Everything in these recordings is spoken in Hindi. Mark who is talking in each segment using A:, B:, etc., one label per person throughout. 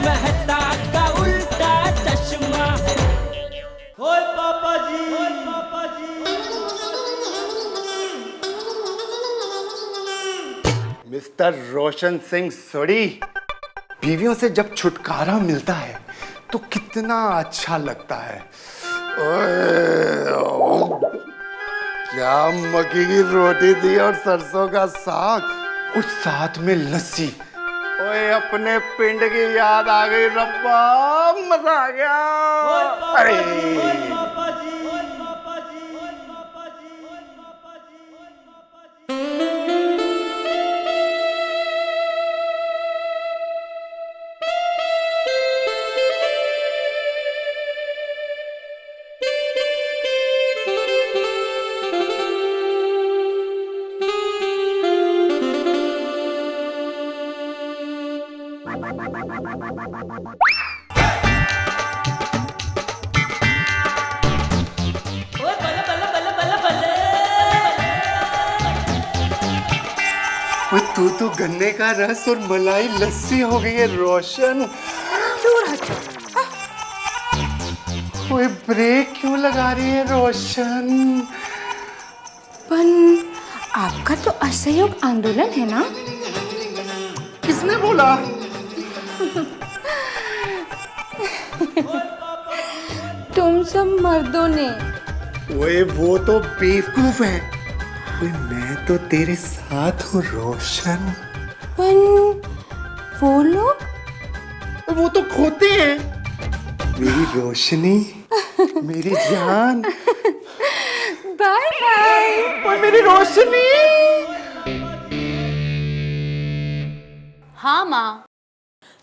A: मेहता का उल्टा चश्मा। ओए पापा जी, ओए पापा जी।
B: मिस्टर रोशन सिंह सोडी, बीवियों से जब छुटकारा मिलता है तो कितना अच्छा लगता है। ओए, क्या मक्की की रोटी थी और सरसों का साग, कुछ साथ में लस्सी। ओए अपने पिंड की याद आ गई रब्बा, मजा आ गया। अरे तू तो गन्ने का रस और मलाई लस्सी हो गई है रोशन। ओए ब्रेक क्यों लगा रही है रोशन?
C: पण आपका तो असहयोग आंदोलन है ना?
B: किसने बोला?
C: तुम सब मर्दों ने।
B: ओए वो तो बेवकूफ है। ओए मैं तो तेरे साथ हूँ रोशन।
C: पण वो लोग?
B: वो तो खोते हैं। मेरी रोशनी, मेरी जान।
C: Bye bye.
B: ओए मेरी रोशनी।
D: हाँ माँ,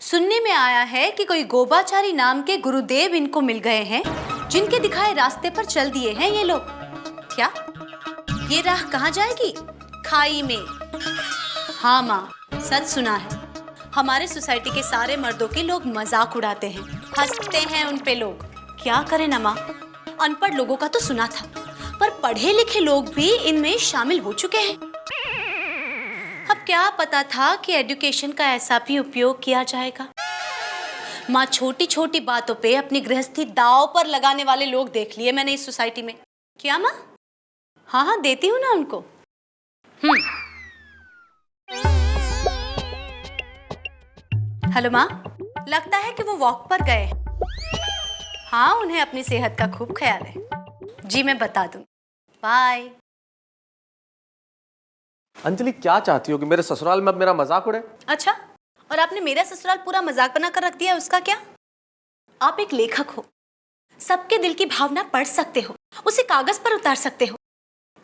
D: सुनने में आया है कि कोई गोबाचारी नाम के गुरुदेव इनको मिल गए हैं, जिनके दिखाए रास्ते पर चल दिए हैं ये लोग। क्या ये राह कहाँ जाएगी? खाई में। हाँ माँ, सच सुना है। हमारे सोसाइटी के सारे मर्दों के लोग मजाक उड़ाते हैं, हंसते हैं उन पे लोग। क्या करें ना माँ, अनपढ़ लोगों का तो सुना था, पर पढ़े लिखे लोग भी इनमें शामिल हो चुके हैं। अब क्या पता था कि एजुकेशन का ऐसा भी उपयोग किया जाएगा। माँ, छोटी छोटी बातों पे अपनी गृहस्थी दांव पर लगाने वाले लोग देख लिए मैंने इस सोसाइटी में। क्या माँ? हाँ हाँ, देती हूँ ना उनको। हेलो माँ, लगता है कि वो वॉक पर गए। हाँ, उन्हें अपनी सेहत का खूब ख्याल है। जी मैं बता दूँ। बाय।
E: अंजलि, क्या चाहती हो कि मेरे ससुराल में अब मेरा मजाक उड़े?
D: अच्छा, और आपने मेरा ससुराल पूरा मजाक बना कर रख दिया, उसका क्या? आप एक लेखक हो, सबके दिल की भावना पढ़ सकते हो, उसे कागज पर उतार सकते हो।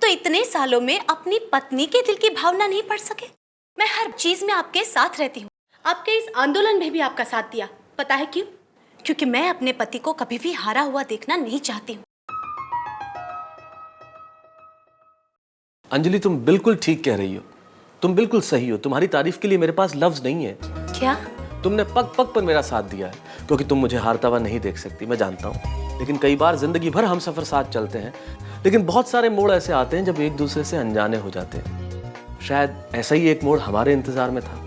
D: तो इतने सालों में अपनी पत्नी के दिल की भावना नहीं पढ़ सके? मैं हर चीज में आपके साथ रहती हूँ, आपके इस आंदोलन में भी आपका साथ दिया। पता है क्यों? क्योंकि मैं अपने पति को कभी भी हारा हुआ देखना नहीं चाहती हूँ।
E: अंजलि, तुम बिल्कुल ठीक कह रही हो, तुम बिल्कुल सही हो। तुम्हारी तारीफ के लिए मेरे पास लफ्ज नहीं है।
D: क्या?
E: तुमने पग पग पर मेरा साथ दिया है, क्योंकि तुम मुझे हारता हुआ नहीं देख सकती, मैं जानता हूँ। लेकिन कई बार जिंदगी भर हम सफर साथ चलते हैं, लेकिन बहुत सारे मोड़ ऐसे आते हैं जब एक दूसरे से अनजाने हो जाते हैं। शायद ऐसा ही एक मोड़ हमारे इंतजार में था,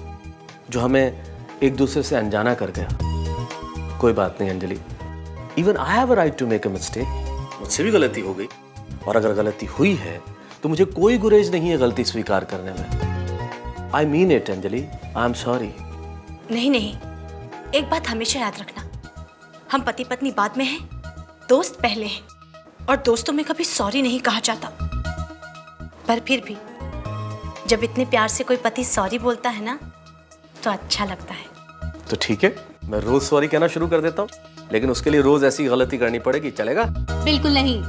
E: जो हमें एक दूसरे से अनजाना कर गया। कोई बात नहीं Anjali, even I have a right to make a mistake. मुझसे भी गलती हो गई, और अगर गलती हुई है तो मुझे कोई गुरेज नहीं है गलती स्वीकार करने में। I mean it Anjali, I am sorry.
D: नहीं नहीं, एक बात हमेशा याद रखना, हम पति पत्नी बाद में हैं, दोस्त पहले हैं, और दोस्तों में कभी सॉरी नहीं कहा जाता। पर फिर भी जब इतने प्यार से कोई पति सॉरी बोलता है ना, तो अच्छा लगता है।
E: तो ठीक है, मैं रोज सॉरी कहना शुरू कर देता हूँ, लेकिन उसके लिए रोज ऐसी गलती करनी पड़ेगी, चलेगा?
D: बिल्कुल नहीं।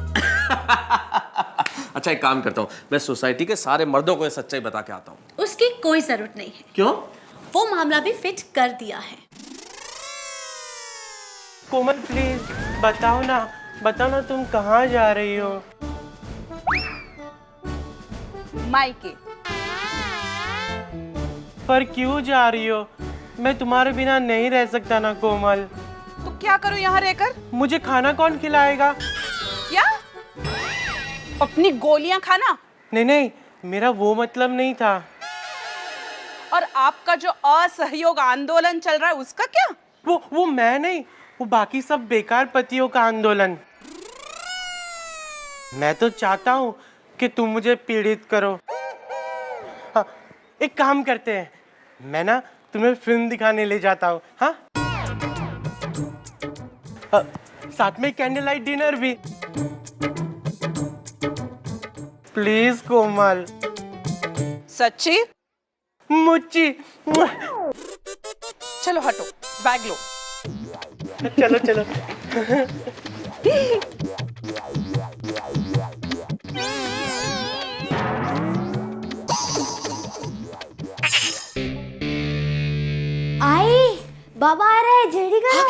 E: अच्छा, एक काम करता हूँ, मैं सोसाइटी के सारे मर्दों को ये सच्चाई बता के आता हूँ।
D: उसकी कोई जरूरत नहीं है।
E: क्यों?
D: वो मामला भी फिट कर दिया है।
F: कोमल प्लीज बताओ ना तुम कहाँ जा रही हो?
G: मायके।
F: पर क्यों जा रही हो? मैं तुम्हारे बिना नहीं रह सकता ना कोमल।
G: तो क्या करूं यहाँ रहकर?
F: मुझे खाना कौन खिलाएगा?
G: क्या? अपनी गोलियां खाना?
F: नहीं, मेरा वो मतलब नहीं था।
G: और आपका जो असहयोग आंदोलन चल रहा है उसका क्या?
F: वो मैं नहीं, वो बाकी सब बेकार पतियों का आंदोलन। मैं तो चाहता हूँ कि तुम मुझे पीड़ित करो। हाँ, एक काम करते हैं, मैं ना तुम्हें फिल्म दिखाने ले जाता हूँ। हाँ, साथ में कैंडल लाइट डिनर भी। प्लीज कोमल।
G: सच्ची?
F: मुच्ची।
G: चलो हटो, बैग लो।
F: चलो चलो।
C: आए, बाबा आ रहा है, जल्दी करो।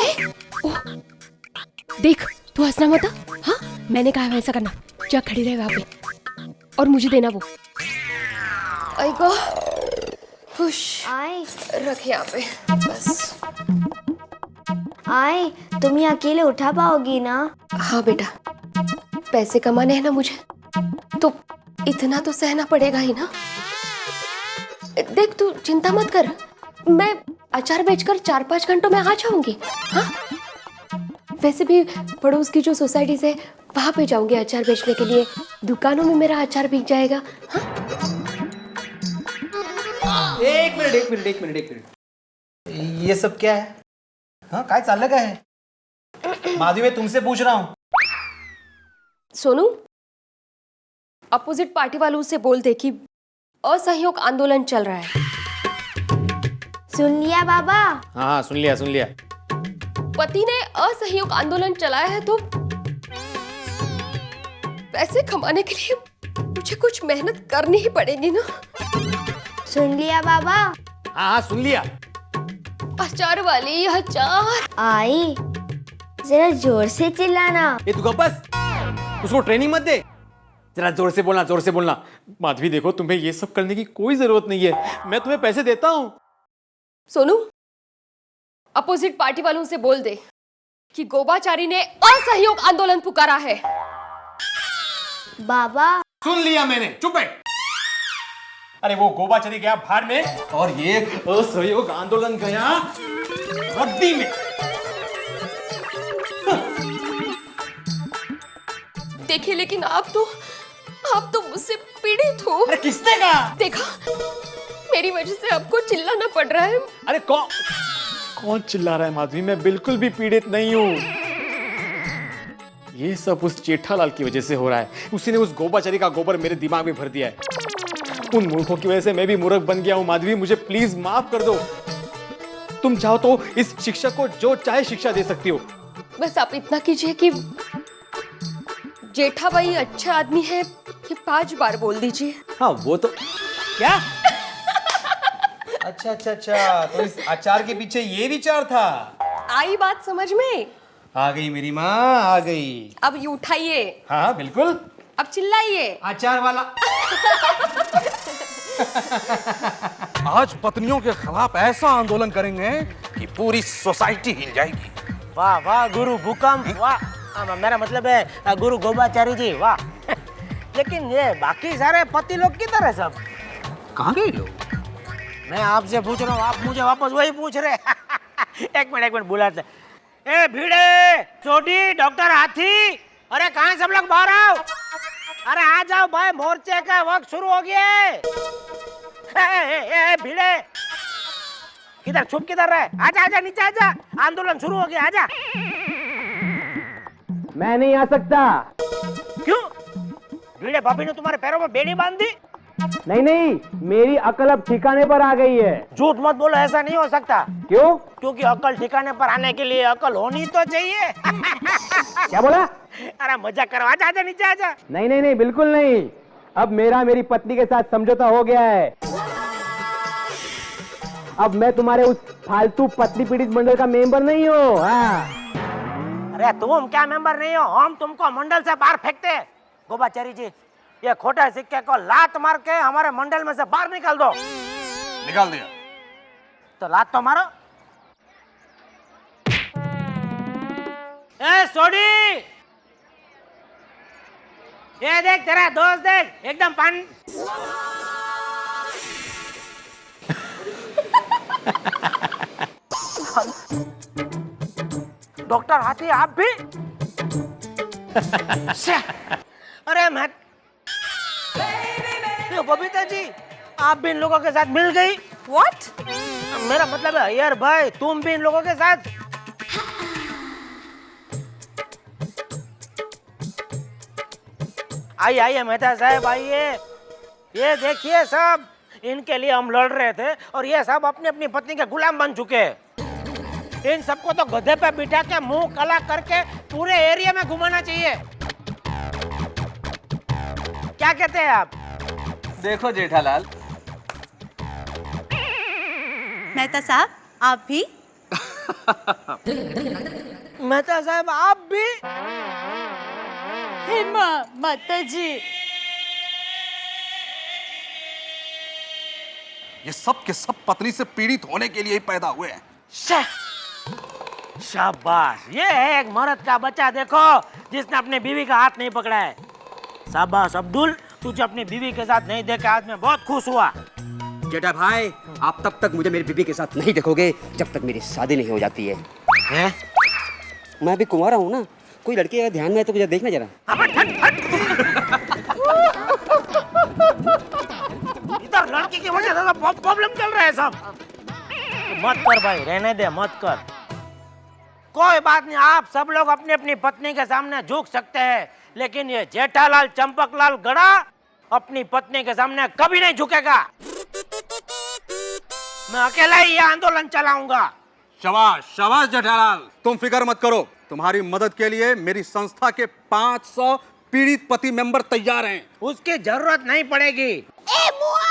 H: देख, तू हंसना मत। हाँ, मैंने कहा वैसा करना। जा खड़ी रहे वहाँ पे और मुझे देना वो। आई गो खुश।
C: आए,
H: रख यहाँ पे बस।
C: आए, तुम ये अकेले उठा पाओगी ना?
H: हाँ बेटा, पैसे कमाने हैं ना मुझे, तो इतना तो सहना पड़ेगा ही ना। देख, तू चिंता मत कर, मैं अचार बेचकर 4-5 घंटों में आ जाऊंगी। हाँ, वैसे भी पड़ोस की जो सोसाइटीज है वहां पे जाऊंगी अचार बेचने के लिए। दुकानों में मेरा अचार बिक जाएगा। हाँ?
I: एक मिनिट। ये सब क्या है? हाँ, काय चाललं काय है? माधवी, मैं तुमसे पूछ रहा हूँ।
H: सोनू, अपोजिट पार्टी वालों से बोल दे कि असहयोग आंदोलन चल रहा है।
C: सुन लिया बाबा?
I: हाँ, सुन लिया।
H: पति ने असहयोग आंदोलन चलाया है तो पैसे कमाने के लिए मुझे कुछ मेहनत करनी ही पड़ेगी ना।
C: सुन लिया बाबा?
I: हाँ, सुन लिया।
H: अचार वाली अचार।
C: आई, जरा जोर से चिल्लाना।
I: ये तू बस, उसको ट्रेनिंग मत दे। जरा जोर से बोलना। माधवी देखो, तुम्हें ये सब करने की कोई जरूरत नहीं है, मैं तुम्हें पैसे देता हूँ।
H: सोनू, अपोजिट पार्टी वालों से बोल दे कि गोबाचारी ने असहयोग आंदोलन पुकारा है।
C: बाबा,
I: सुन लिया मैंने, चुप है। अरे वो गोबाचारी गया भाड़ में और ये असहयोग आंदोलन गया रद्दी में।
H: देखिए, लेकिन आप तो मुझसे पीड़ित हो।
I: अरे किसने कहा?
H: देखा, मेरी वजह से आपको चिल्लाना पड़ रहा है।
I: अरे कौन चिल्ला रहा है माधवी? मैं बिल्कुल भी पीड़ित नहीं हूँ। ये सब उस जेठालाल की वजह से हो रहा है। उसी ने उस गोबाचारी का गोबर मेरे दिमाग में भर दिया है। उन मूर्खों की वजह से मैं भी मूर्ख बन गया हूँ। माधवी, मुझे प्लीज माफ कर दो। तुम चाहो तो इस शिक्षक को जो चाहे शिक्षा दे सकती हो।
H: बस आप इतना कीजिए कि जेठा भाई अच्छा आदमी है, ये 5 बार बोल दीजिए।
I: हाँ, वो तो क्या? अच्छा, तो इस अचार के पीछे ये विचार था।
H: आई बात समझ में?
I: आ गई मेरी माँ, आ गई।
H: अब ये उठाइए।
I: हाँ बिल्कुल।
H: अब चिल्लाइए।
I: अचार वाला।
J: आज पत्नियों के खिलाफ ऐसा आंदोलन करेंगे कि पूरी सोसाइटी हिल जाएगी।
K: वाह वाह गुरु भूकंप, वाह। मेरा मतलब है गुरु गोबाचारी जी, वाह। लेकिन ये बाकी सारे पति लोग किधर है सब?
J: कहाँ गए लोग?
K: मैं आपसे पूछ रहा हूँ, आप मुझे वापस वही पूछ रहे। एक मिनट बुलाते। ए भिड़े, छोटी, डॉक्टर हाथी, अरे कहाँ सब लोग बाहर आओ। अरे आ जाओ भाई, मोर्चे का वक्त शुरू हो गया है। भिड़े, किधर छुप किधर रहे? आजा नीचे आजा, आंदोलन शुरू हो गया, आजा।
F: मैं नहीं आ सकता।
K: क्यों? भिड़े, भाभी ने तुम्हारे पैरों में बेड़ी बांध दी?
F: नहीं, मेरी अकल अब ठिकाने पर आ गई है।
K: झूठ मत बोलो, ऐसा नहीं हो सकता।
F: क्यों?
K: क्योंकि अकल ठिकाने पर आने के लिए अकल होनी तो चाहिए।
F: क्या बोला?
K: अरे मजाक करो, आजा नीचे आजा।
F: नहीं, बिल्कुल नहीं। अब मेरी पत्नी के साथ समझौता हो गया है। अब मैं तुम्हारे उस फालतू पत्नी पीड़ित मंडल का मेंबर नहीं हूँ। हाँ।
K: अरे तुम क्या मेंबर नहीं हो? हम तुमको मंडल से बाहर फेंकते हैं। गोबाचारी जी, ये खोटे सिक्के को लात मार के हमारे मंडल में से बाहर निकाल दो।
J: निकाल दिया।
K: तो लात तो मारो। ए सोडी, ये देख तेरा दोस्त, देख एकदम पान। डॉक्टर हाथी आप भी? अरे मैं ये बबीता जी, आप भी इन लोगों के साथ मिल गई?
G: What?
K: मेरा मतलब है यार भाई, तुम भी इन लोगों के साथ? आइए आइए मेहता साहब आइए। ये देखिए सब, इनके लिए हम लड़ रहे थे और ये सब अपनी अपनी पत्नी के गुलाम बन चुके हैं। इन सबको तो गधे पे बिठा के मुंह काला करके पूरे एरिया में घुमाना चाहिए। क्या कहते हैं आप?
E: देखो जेठालाल,
D: मेहता साहब आप भी?
K: मेहता साहब आप भी?
D: हेमा माता जी।
J: ये सब के सब पत्नी से पीड़ित होने के लिए ही पैदा हुए हैं।
K: शाबाश, ये है एक मर्द का बच्चा देखो जिसने अपनी बीवी का हाथ नहीं पकड़ा है। शाबाश अब्दुल, तुझे अपनी बीवी के साथ नहीं देखा, आज मैं बहुत खुश हुआ।
L: जेठा भाई, आप तब तक मुझे मेरी बीवी के साथ नहीं देखोगे जब तक मेरी शादी नहीं हो जाती है।
K: हैं?
L: मैं अभी कुंवारा हूँ ना, कोई लड़की अगर ध्यान में है तो मुझे देखना जरा।
K: इधर लड़की की वजह से प्रॉब्लम चल रहा है सब। मत कर भाई, रहने दे, मत कर। कोई बात नहीं, आप सब लोग अपनी अपनी पत्नी के सामने झुक सकते हैं, लेकिन ये जेठालाल चंपकलाल गड़ा अपनी पत्नी के सामने कभी नहीं झुकेगा। मैं अकेला ही ये आंदोलन चलाऊंगा।
J: शाबाश शाबाश जेठालाल, तुम फिक्र मत करो, तुम्हारी मदद के लिए मेरी संस्था के 500 पीड़ित पति मेंबर तैयार हैं।
K: उसकी जरूरत नहीं पड़ेगी।
C: ए मुआ!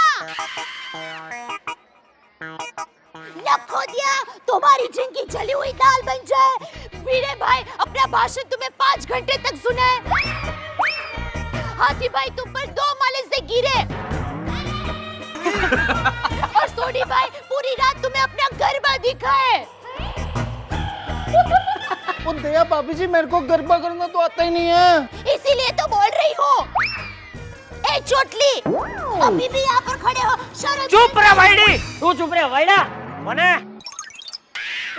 C: रखो दिया, तुम्हारी जिनकी जली हुई दाल बन जाए। भिड़े भाई अपना भाषण तुम्हें 5 घंटे तक सुने। हाथी भाई तुम पर 2 माले से गिरे। और सोडी भाई पूरी रात तुम्हें अपना गरबा दिखाए।
A: ओ दया भाभी जी, मेरे को गरबा करना तो आता ही नहीं है।
C: इसीलिए तो बोल रही हूँ। ए चोटली, अभी भी यहाँ पर खड़े हो, शर्म।
K: चुप रहे वाइडी, तू चुप रहे वाइडा। कौन है?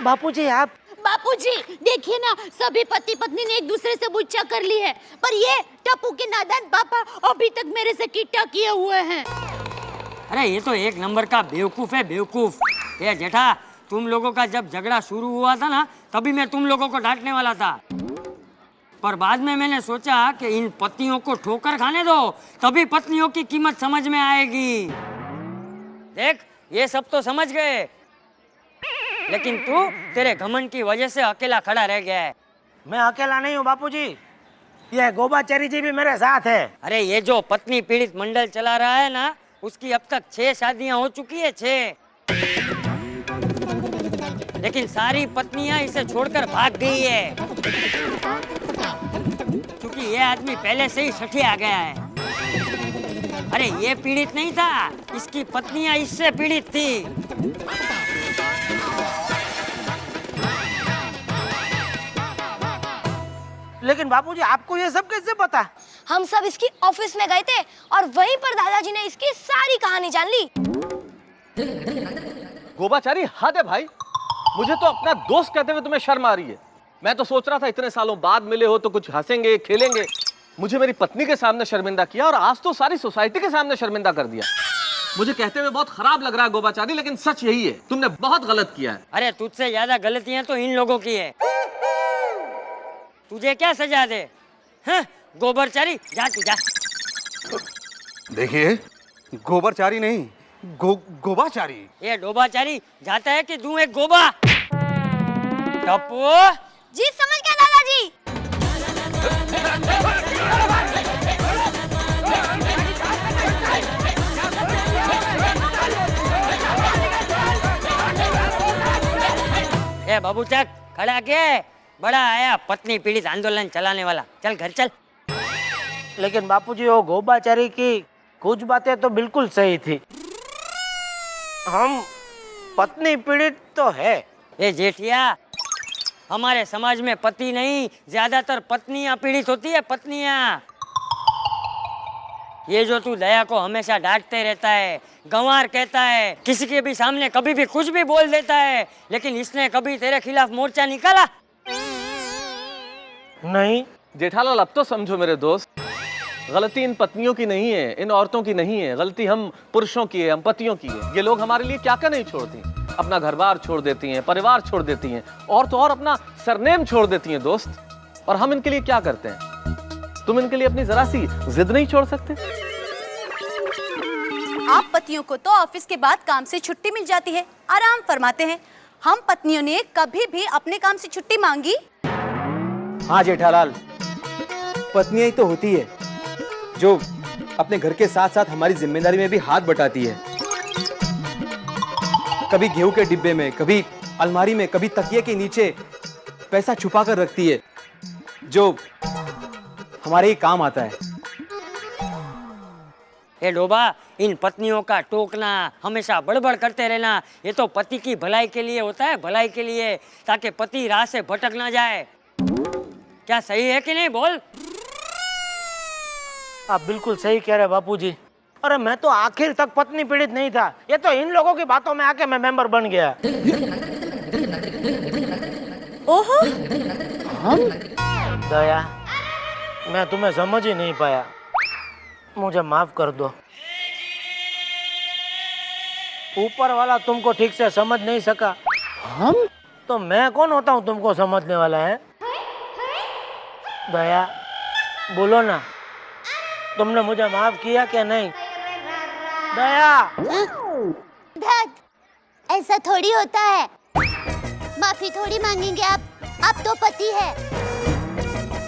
K: बापूजी आप?
C: बापूजी देखिए ना, सभी पति पत्नी ने एक दूसरे से बुच्चा कर ली है, पर ये टप्पू के नादान पापा अभी तक मेरे से किट्टा किए हुए हैं।
K: अरे ये तो एक नंबर का बेवकूफ है, बेवकूफ। ये जेठा, तुम लोगों का जब झगड़ा शुरू हुआ था ना, तभी मैं तुम लोगों को डांटने वाला था, पर बाद में मैंने सोचा कि इन पत्नियों को ठोकर खाने दो, तभी पत्नियों की कीमत समझ में आएगी। देख, ये सब तो समझ गए, लेकिन तू तेरे घमंड की वजह से अकेला खड़ा रह गया है। मैं अकेला नहीं हूँ बापूजी, ये गोबाचारी जी भी मेरे साथ है। अरे ये जो पत्नी पीड़ित मंडल चला रहा है ना, उसकी अब तक 6 शादियां हो चुकी है, 6। लेकिन सारी पत्नियां इसे छोड़कर भाग गई है, क्योंकि ये आदमी पहले से ही सठिया गया है। अरे ये पीड़ित नहीं था, इसकी पत्नियां इससे पीड़ित थी। लेकिन बापूजी आपको ये सब कैसे पता?
C: हम सब इसकी ऑफिस में गए थे और वहीं पर दादाजी ने इसकी सारी कहानी जान ली।
E: गोबाचारी हद है भाई, मुझे तो अपना दोस्त कहते हुए तुम्हें शर्म आ रही है। मैं तो सोच रहा था इतने सालों बाद मिले हो तो कुछ हंसेंगे खेलेंगे, मुझे मेरी पत्नी के सामने शर्मिंदा किया और आज तो सारी सोसाइटी के सामने शर्मिंदा कर दिया। मुझे कहते हुए बहुत खराब लग रहा है गोबाचारी, लेकिन सच यही है, तुमने बहुत गलत किया है।
K: अरे तुझसे ज्यादा गलतियां तो इन लोगों की है, तुझे क्या सजा दे? हाँ, गोबरचारी, जा तू जा।
J: देखिए, गोबरचारी नहीं, गोबाचारी।
K: ये डोबाचारी जाता है कि दूं एक गोबा? टप्पू
C: जी समझ गया दादाजी।
K: ए बाबू चक, खड़ा के, बड़ा आया पत्नी पीड़ित आंदोलन चलाने वाला, चल घर चल। लेकिन बापूजी वो गोबाचारी की कुछ बातें तो बिल्कुल सही थी। हम पत्नी पीड़ित तो है। ये जेठिया, हमारे समाज में पति नहीं, ज्यादातर पत्नियां पीड़ित होती है, पत्नियां। ये जो तू दया को हमेशा डांटते रहता है, गंवार कहता है, किसी के भी सामने कभी भी कुछ भी बोल देता है, लेकिन इसने कभी तेरे खिलाफ मोर्चा निकाला नहीं।
E: जेठालाल अब तो समझो मेरे दोस्त, गलती इन पत्नियों की नहीं है, इन औरतों की नहीं है, गलती हम पुरुषों की है, हम पतियों की है। ये लोग हमारे लिए क्या क्या नहीं छोड़ती, अपना घर बार छोड़ देती हैं, परिवार छोड़ देती हैं, और तो और अपना सरनेम छोड़ देती हैं दोस्त। और हम इनके लिए क्या करते हैं? तुम इनके लिए अपनी जरा सी जिद नहीं छोड़ सकते?
D: आप पतियों को तो ऑफिस के बाद काम से छुट्टी मिल जाती है, आराम फरमाते हैं। हम पत्नियों ने कभी भी अपने काम से छुट्टी मांगी?
M: हाँ जेठालाल, पत्नियां ही तो होती है जो अपने घर के साथ साथ हमारी जिम्मेदारी में भी हाथ बटाती है। कभी गेहूं के डिब्बे में, कभी अलमारी में, कभी तकिए के नीचे पैसा छुपा कर रखती है जो हमारे ही काम आता है।
K: ए डोबा, इन पत्नियों का टोकना, हमेशा बड़बड़ करते रहना, ये तो पति की भलाई के लिए होता है, भलाई के लिए, ताकि पति राह से भटक ना जाए। क्या सही है कि नहीं बोल? आप बिल्कुल सही कह रहे बापूजी। अरे मैं तो आखिर तक पत्नी पीड़ित नहीं था, ये तो इन लोगों की बातों में आके मैं मेंबर बन गया।
D: ओहो,
K: हम? दया, मैं तुम्हें समझ ही नहीं पाया, मुझे माफ कर दो। ऊपर वाला तुमको ठीक से समझ नहीं सका, हम? तो मैं कौन होता हूँ तुमको समझने वाला है? दया, बोलो ना, तुमने मुझे माफ किया क्या नहीं? दया।
C: धत, ऐसा थोड़ी होता है, माफी थोड़ी मांगेंगे आप तो पति है,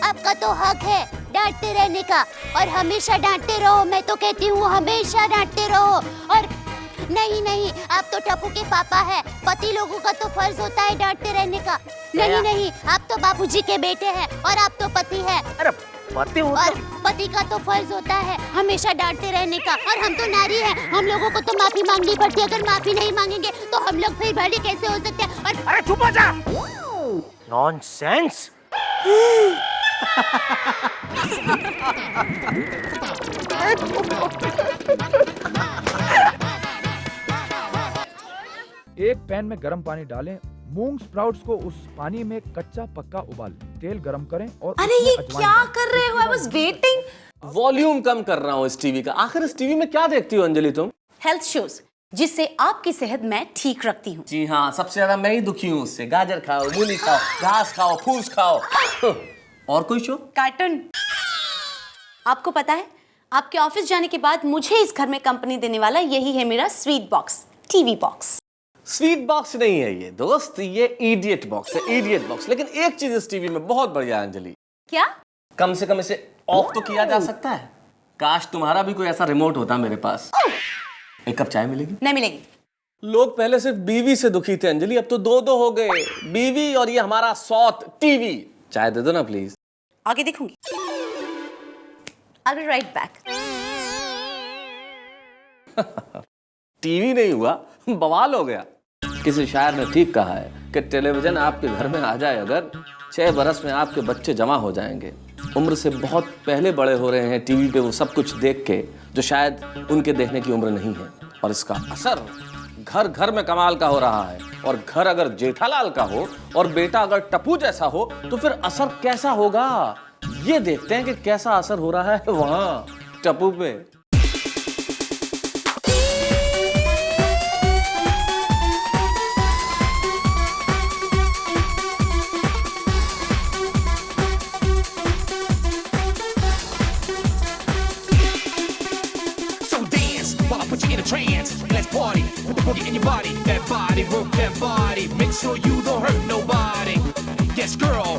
C: आपका तो हक है डांटते रहने का, और हमेशा डांटते रहो। मैं तो कहती हूँ हमेशा डांटते रहो। और नहीं, आप तो टप्पू के पापा है, पति लोगों का तो फर्ज होता है डांटते रहने का। नहीं, आप तो बाबूजी के बेटे हैं और आप तो पति है।
K: अरे पति
C: और पति का तो फर्ज होता है हमेशा डांटते रहने का, और हम तो नारी हैं, हम लोगों को तो माफी मांगनी पड़ती है। अगर माफी नहीं मांगेंगे तो हम लोग फिर भले कैसे हो सकते हैं? और
K: अरे चुप हो जा, नॉनसेंस।
N: एक पैन में गर्म पानी डालें, मूंग स्प्राउट्स को उस पानी में कच्चा पक्का उबालें, तेल गरम करें और
D: अरे ये क्या कर रहे हो? I was waiting.
E: वॉल्यूम कम कर रहा हूँ इस टीवी का। आखिर इस टीवी में क्या देखती हो अंजलि तुम?
D: हेल्थ शोज, जिससे आपकी सेहत मैं ठीक रखती हूँ।
E: जी हाँ, सबसे ज्यादा मैं ही दुखी हूँ उससे। गाजर खाओ, मूली खाओ, घास खाओ, फूस खाओ। और कोई शो?
D: कार्टून। आपको पता है, आपके ऑफिस जाने के बाद मुझे इस घर में कंपनी देने वाला यही है मेरा sweet box, TV box.
E: Sweet box नहीं है ये दोस्त, ये इडियट बॉक्स है, इडियट बॉक्स। लेकिन एक चीज इस टीवी में बहुत बढ़िया है अंजलि।
D: क्या?
E: कम से कम इसे ऑफ तो किया जा सकता है। काश तुम्हारा भी कोई ऐसा रिमोट होता मेरे पास। एक कप चाय मिलेगी?
D: नहीं मिलेगी।
E: लोग पहले सिर्फ बीवी से दुखी थे अंजलि, अब तो दो हो गए, बीवी और ये हमारा सौत टीवी। चाय दे दो ना प्लीज।
D: आगे देखूंगी। I'll be right back.
E: TV नहीं हुआ, बवाल हो गया। किसी शायर ने ठीक कहा है कि टेलीविजन आपके घर में आ जाए अगर, 6 बरस में आपके बच्चे जमा हो जाएंगे। उम्र से बहुत पहले बड़े हो रहे हैं टीवी पे वो सब कुछ देख के जो शायद उनके देखने की उम्र नहीं है। और इसका असर घर घर में कमाल का हो रहा है। और घर अगर जेठालाल का हो और बेटा अगर टप्पू जैसा हो तो फिर असर कैसा होगा, ये देखते हैं कि कैसा असर हो रहा है वहां टप्पू पे।
O: Let's party, put the boogie in your body. That body, work that body. Make sure you don't hurt nobody. Yes, girl,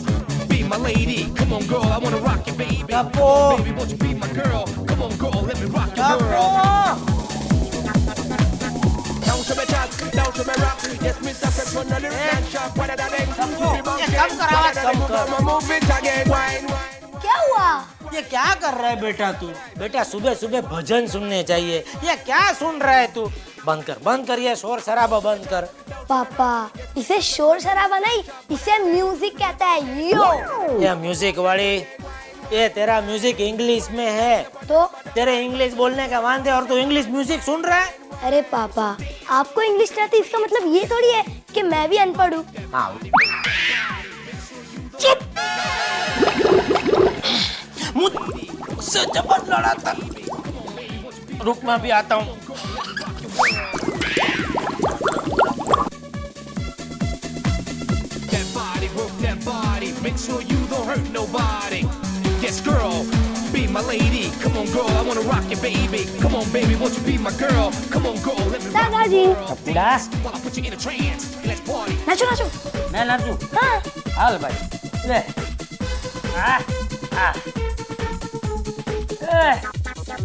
O: be my lady. Come on, girl, I wanna rock you, baby. Come on, baby, won't you be my girl? Come on, girl, let me rock you, girl. Down to my chat, down to my rock. Yes, Mr. Personal, and sharp. What did I think? Move it again, wine, wine.
K: क्या हुआ? ये क्या कर रहा है बेटा तू? बेटा सुबह सुबह भजन सुनने चाहिए। ये क्या सुन रहा है तू? बंद कर ये शोर शराबा बंद कर।
P: पापा, इसे शोर शराबा नहीं, इसे म्यूजिक कहता है। यो
K: ये म्यूजिक वाली ये तेरा म्यूजिक इंग्लिश में है
P: तो
K: तेरे इंग्लिश बोलने का वांदे और तू इंग्लिश म्यूजिक सुन रहा है।
P: अरे पापा, आपको इंग्लिश नहीं आती इसका मतलब ये थोड़ी है कि मैं भी अनपढ़ हूँ।
K: मुझसे जबर लड़ा था। रुक मैं भी आता हूँ।
O: That body, make sure you don't hurt nobody. Yes, girl, be my lady. Come on, girl, I wanna rock you, baby. Come on, baby, won't you be my girl? Come on, girl, let me rock
P: दादाजी।
O: you, girl. While I put you in a trance, let's party.
P: नाचो नाचो।
K: मैं नाचूं?
P: हाँ।
K: हाल भाई, ले।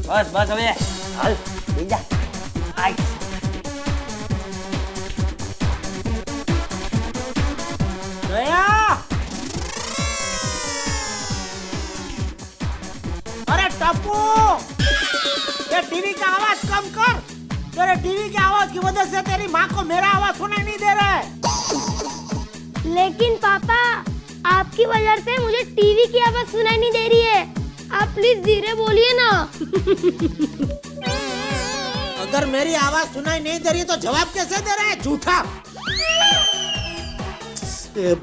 K: बस बस अबे, हाल, ले जा। आई। दया। अरे टप्पू, ये टीवी का आवाज कम कर। तेरे टीवी की आवाज की वजह से तेरी माँ को मेरा आवाज सुनाई नहीं दे रहा है।
P: लेकिन पापा, आपकी वजह से मुझे टीवी की आवाज सुनाई नहीं दे रही है। आप प्लीज धीरे बोलिए ना।
K: अगर मेरी आवाज सुनाई नहीं दे रही तो जवाब कैसे दे रहा है झूठा?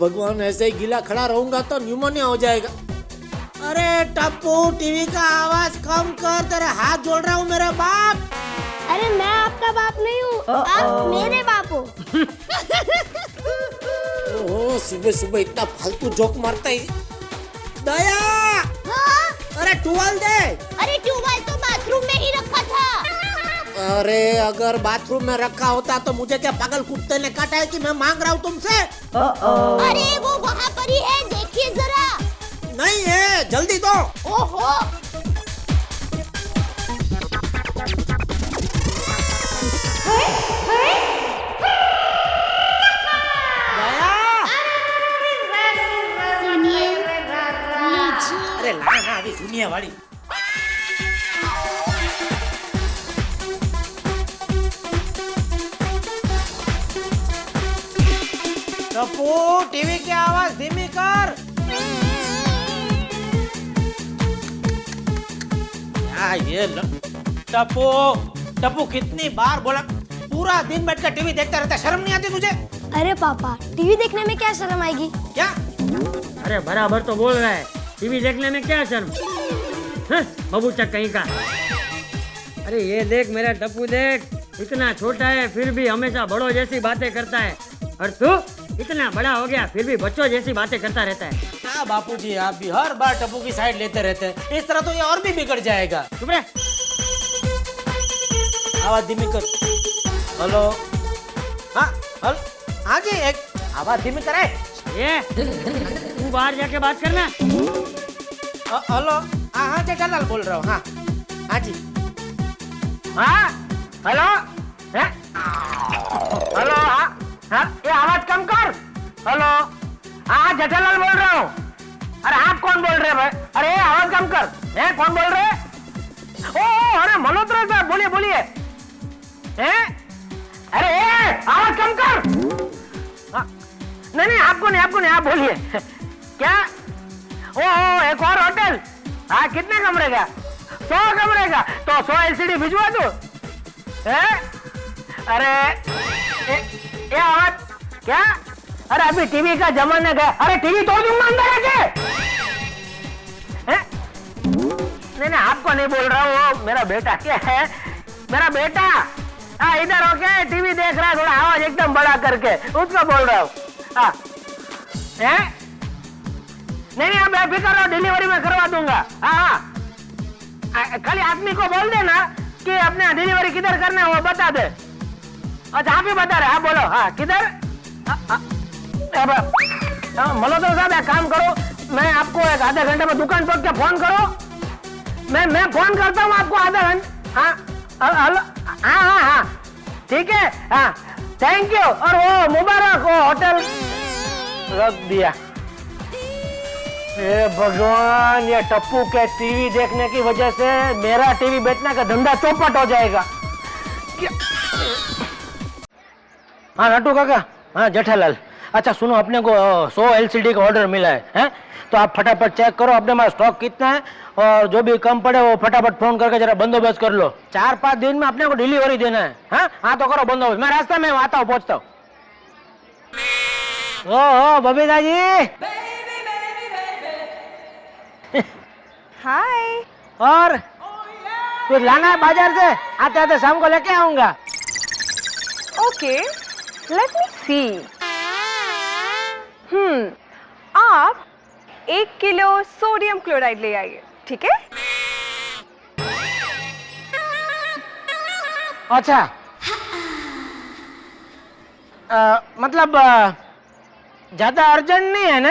K: भगवान, ऐसे ही गीला खड़ा रहूंगा तो न्यूमोनिया हो जाएगा। अरे टप्पू, टीवी का आवाज कम कर, तेरे हाथ जोड़ रहा हूँ मेरे बाप।
P: अरे मैं आपका बाप नहीं हूँ, आप मेरे बाप हो।
K: ओह, सुबह सुबह इतना फालतू जोक मारता है। दया।
C: हाँ?
K: अरे टुवाल दे।
C: अरे ट्यूबवेल तो बाथरूम में ही रखा था।
K: अरे अगर बाथरूम में रखा होता तो मुझे क्या पागल कुत्ते ने काटा है कि मैं मांग रहा हूँ तुमसे?
C: अरे वो वहाँ पर ही है, देखिए जरा।
K: नहीं है, जल्दी दो।
C: ओहो। सुनिए, लीजिए।
K: अरे ला ना, अभी सुनिए वाली। टप्पू, टीवी की आवाज धीमी कर। ये टप्पू, टप्पू कितनी बार बोला, पूरा दिन बैठकर टीवी देखता रहता, शर्म नहीं आती तुझे?
P: अरे पापा, टीवी देखने में क्या शर्म आएगी?
K: क्या?
Q: अरे बराबर तो बोल रहा है, टीवी देखने में क्या शर्म? बबूचा कहीं का। अरे ये देख मेरा टप्पू, देख इतना छोटा है फिर भी हमेशा बड़ों जैसी बातें करता है, और तू इतना बड़ा हो गया फिर भी बच्चों जैसी बातें करता रहता है।
K: क्या बापूजी, आप भी हर बार टप्पू की साइड लेते रहते हैं। इस तरह तो ये और भी बिगड़ जाएगा।
Q: चुप रह।
K: आवाज धीमी कर। हेलो। हाँ, हेलो। हाँ जी, एक आवाज धीमी करे।
Q: ये तू बाहर जाके बात करना।
K: हेलो। हाँ जेठालाल बोल रहा हूँ। हाँ हाँ जी। हाँ हेलो। हेलो। हाँ हाँ, ये आवाज कम कर। हेलो। हाँ जेठालाल बोल रहा हूँ। अरे आप कौन बोल रहे हैं भाई? अरे आवाज कम कर। कौन बोल रहे हैं? ओ अरे मल्होत्रा साहब, बोलिए बोलिए। अरे आवाज कम कर। नहीं आपको नहीं, आप बोलिए। क्या? ओ एक और होटल। हाँ कितने कमरे का? 100 कमरे का। तो 100 LCD भिजवा दो। अरे ये आवाज क्या? अरे अभी टीवी का जमाना गया। अरे टीवी तोड़ दूंगा अंदर आके। नहीं आपको नहीं बोल रहा हूँ, वो मेरा बेटा। क्या है? मेरा बेटा। हाँ इधर होके टीवी देख रहा है, थोड़ा आवाज एकदम बड़ा करके, उसको बोल रहा हूँ। हाँ नहीं आप बेफिक्र रहो, डिलीवरी में करवा दूंगा। हाँ खाली आदमी को बोल देना कि अपने डिलीवरी किधर करना है वो बता दे। अच्छा आप ही बता रहे। हाँ बोलो। हाँ किधर? मल्होत्रा साहब एक काम करो, मैं आपको एक आधे घंटे में दुकान पहुंच के फोन करो। मैं फोन करता हूँ आपको आधा घंटा। हाँ हेलो। हाँ ठीक है। हाँ थैंक यू। और वो मुबारक, वो होटल रख दिया। ये भगवान, ये टप्पू के टीवी देखने की वजह से मेरा टीवी बेचने का धंधा चौपट हो जाएगा। हाँ नट्टू काका। हाँ जेठालाल, अच्छा सुनो, अपने को 100 LCD का ऑर्डर मिला है? तो आप फटाफट चेक करो अपने पास स्टॉक कितना है, और जो भी कम पड़े वो फटाफट फोन करके जरा बंदोबस्त कर लो। 4-5 दिन में अपने को डिलीवरी देना है। हाँ तो करो बंदोबस्त, मैं रास्ते में आता हूँ, पहुँचता हूँ। ओ बबीता जी।
G: हाय।
K: और कुछ लाना है बाजार से? आते आते शाम को लेके आऊंगा।
G: ओके, लेट मी सी। आप 1 किलो सोडियम क्लोराइड ले आइए, ठीक है?
K: अच्छा, मतलब ज्यादा अर्जेंट नहीं है ना?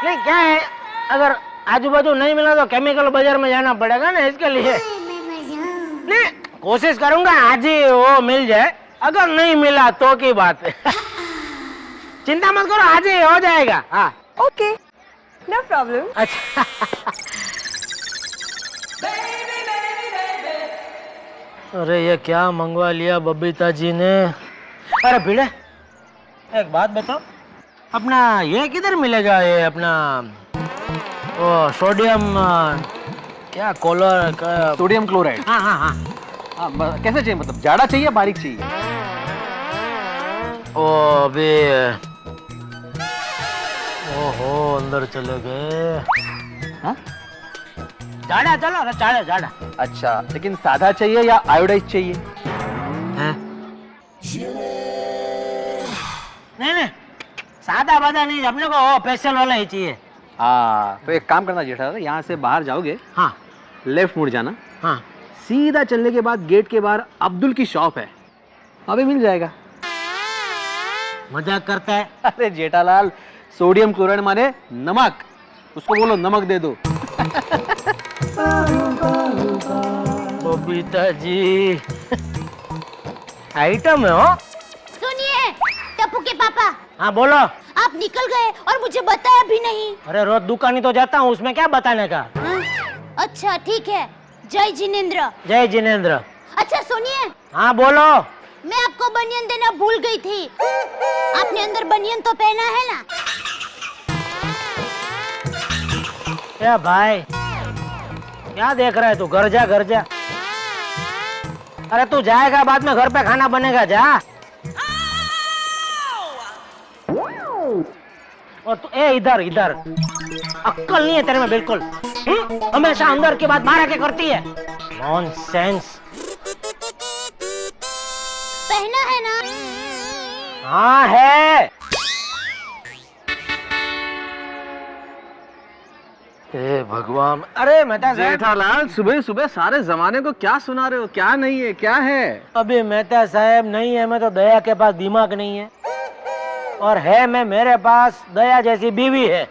K: नहीं, क्या है, अगर आजू बाजू नहीं मिला तो केमिकल बाजार में जाना पड़ेगा ना, इसके लिए। नहीं, कोशिश करूंगा आज ही वो मिल जाए, अगर नहीं मिला तो की बात है। चिंता मत करो, आज ही हो जाएगा। हाँ
G: ओके, नो प्रॉब्लम।
K: अच्छा अरे ये क्या मंगवा लिया बबीता जी ने? अरे भिड़े, एक बात बताओ, अपना ये किधर मिलेगा, ये अपना वो सोडियम क्या कॉलर का
M: सोडियम क्लोराइड?
K: हाँ हाँ हाँ।
M: कैसे चाहिए, मतलब जाड़ा चाहिए बारीक चाहिए?
K: ओ अभी ओहो अंदर चले गए। हाँ जाड़ा, चलो जाड़ा जाड़ा।
M: अच्छा, लेकिन सादा चाहिए या आयोडाइज चाहिए?
K: नहीं, सादा बादा नहीं, अपने को स्पेशल वाला ही चाहिए।
M: हाँ, तो एक काम करना जेठालाल, यहाँ से बाहर जाओगे,
K: हाँ
M: लेफ्ट मुड़ जाना,
K: हाँ
M: सीधा चलने के बाद गेट के बाहर अब्दुल की शॉप है, अभी मिल जाएगा।
K: मजाक करता है?
M: अरे जेठालाल, सोडियम क्लोराइड माने नमक, उसको बोलो नमक दे दो।
K: बबीता जी आइटम है हो।
C: सुनिए टप्पू के पापा।
K: हाँ बोलो।
C: आप निकल गए और मुझे बताया भी नहीं।
K: अरे रोज दुकान ही तो जाता हूँ, उसमें क्या बताने का।
C: अच्छा ठीक है, जय जिनेंद्र।
K: जय जिनेंद्र।
C: अच्छा सुनिए।
K: हाँ बोलो।
C: मैं आपको बनियन देना भूल गई थी, आपने अंदर बनियन तो पहना है ना?
K: क्या भाई, क्या देख रहा है तू? घर जा घर जा। अरे तू जाएगा, बाद में घर पे खाना बनेगा, जा। और तू इधर इधर, अक्कल नहीं है तेरे में बिल्कुल। हमेशा अंदर की बात बाहर आके करती है। नॉनसेंस।
C: पहना है ना?
K: हाँ है। हे भगवान। अरे मेहता साहब।
E: जेठालाल, सुबह सुबह सारे जमाने को क्या सुना रहे हो? क्या नहीं है, क्या है?
K: अभी मेहता साहब नहीं है, मैं तो दया के पास दिमाग नहीं है, और है मैं मेरे पास दया जैसी बीवी है।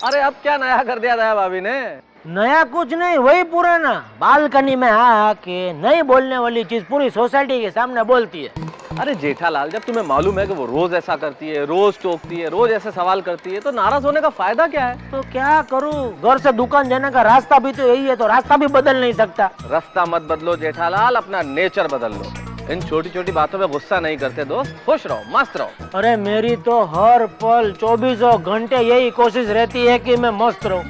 E: अरे अब क्या नया कर दिया दया भाभी ने?
K: नया कुछ नहीं, वही पुराना। बालकनी में आके नहीं बोलने वाली चीज पूरी सोसाइटी के सामने बोलती है।
E: अरे जेठालाल, जब तुम्हें मालूम है कि वो रोज ऐसा करती है, रोज टोकती है, रोज ऐसे सवाल करती है, तो नाराज होने का फायदा क्या है?
K: तो क्या करूं, घर से दुकान जाने का रास्ता भी तो यही है, तो रास्ता भी बदल नहीं सकता।
E: रास्ता मत बदलो जेठालाल, अपना नेचर बदल लो। इन छोटी छोटी बातों पे गुस्सा नहीं करते दोस्त, खुश रहो, मस्त रहो।
K: अरे मेरी तो हर पल 24 घंटे यही कोशिश रहती है कि मैं मस्त रहूं,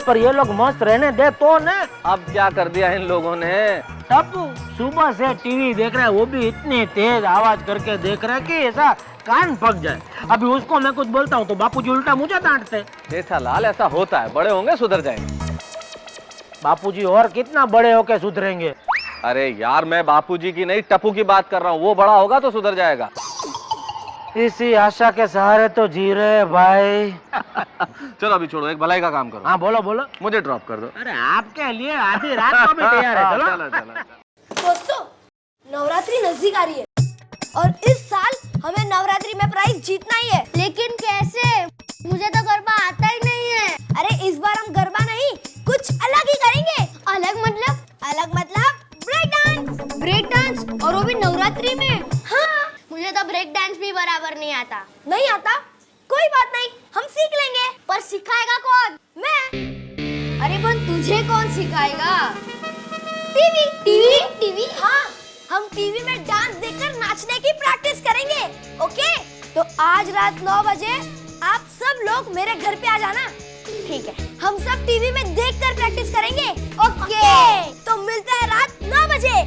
K: पर ये लोग मस्त रहने दे तो ना।
E: अब क्या कर दिया इन लोगों ने?
K: टप्पू सुबह से टीवी देख रहा है, वो भी इतनी तेज आवाज करके देख रहा है कि ऐसा कान पक जाए। अभी उसको मैं कुछ बोलता हूँ तो बापूजी उल्टा मुझे डांटते।
E: जेठालाल, ऐसा होता है, बड़े होंगे सुधर जाएंगे।
K: बापूजी और कितना बड़े होके सुधरेंगे?
E: अरे यार, मैं बापूजी की नहीं टप्पू की बात कर रहा हूँ, वो बड़ा होगा तो सुधर जाएगा।
K: इसी आशा के सहारे तो जी रहे भाई।
E: चलो अभी छोड़ो, एक भलाई का काम करो।
K: हाँ बोलो बोलो।
E: मुझे ड्रॉप कर दो।
K: अरे आपके लिए आधी रात को भी तैयार है। चलो
E: चलो चलो।
P: दोस्तों, नवरात्रि नजदीक आ रही है और इस साल हमें नवरात्रि में प्राइज जीतना ही है।
C: लेकिन कैसे? मुझे तो गरबा आता ही नहीं है।
P: अरे इस बार हम गरबा नहीं, कुछ अलग ही करेंगे।
C: अलग मतलब?
P: अलग मतलब ब्रेक डांस।
C: ब्रेक डांस, और वो भी नवरात्रि में?
P: हाँ,
C: मुझे तो ब्रेक डांस भी बराबर नहीं आता।
P: नहीं आता? कोई बात नहीं, हम सीख लेंगे।
C: पर सिखाएगा कौन?
P: मैं।
C: अरे बन, तुझे कौन सिखाएगा?
P: टीवी।
C: टीवी? टीवी?
P: हाँ, हम टीवी में डांस देखकर नाचने की प्रैक्टिस करेंगे। ओके? तो आज रात 9 बजे आप सब लोग मेरे घर पे आ जाना। ठीक है, हम सब टीवी में देखकर प्रैक्टिस करेंगे। ओके, तो मिलते हैं रात 9 बजे।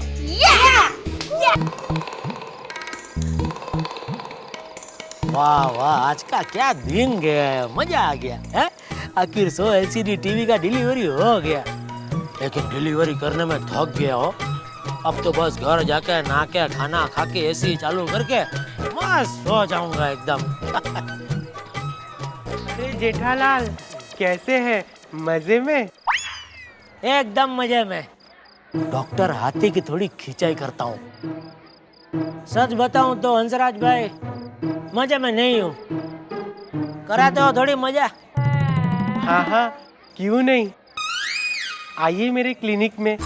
K: वाह वाह, आज का क्या दिन गया है, मजा आ गया है। आखिर 100 LCD टीवी का डिलीवरी हो गया, लेकिन डिलीवरी करने में थक गया हो। अब तो बस घर जाके नहा के खाना खा के एसी चालू करके मस्त सो जाऊंगा एकदम।
F: अरे जेठालाल, कैसे है? मजे में?
K: एकदम मजे में। डॉक्टर हाथी की थोड़ी खिंचाई करता हूँ। सच बताऊं तो हंसराज भाई, मजे में नहीं हूँ। कराते हो थोड़ी मजा?
F: हाँ हाँ, क्यों नहीं। आइए मेरे क्लिनिक में,